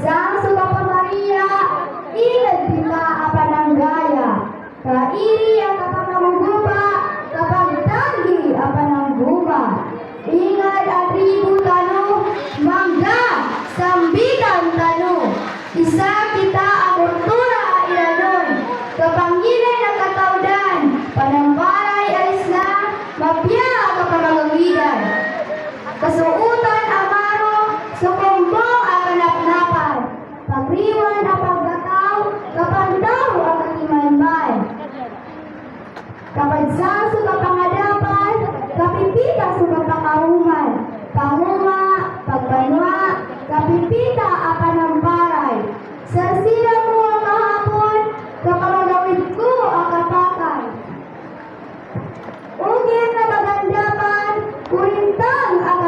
Sang Sugapa Maria, inad kita apananggaya. Kairi ang kapangamuguba, kapag tagi apanangguba. Ingad atribu tanu, mangga, sambitan tanu. Isa kita ang kultura ilanon, kapangilay ng kataudan, panamparay alis na, mapya kapamagawidan. Kasuutan amaro, sukumbong ang kanapnapan, pagriwan ang paggataw, kapandaw ang katimanman. Kapadsang sa kapangadapan, kapipita sa kapakahuman, pangunga, pagbanwa, kapipita ang panamparay. Sarsira mo ang kahapon, kapamagawid ko ang kapakay. Ugit na magandapan, kurintang ang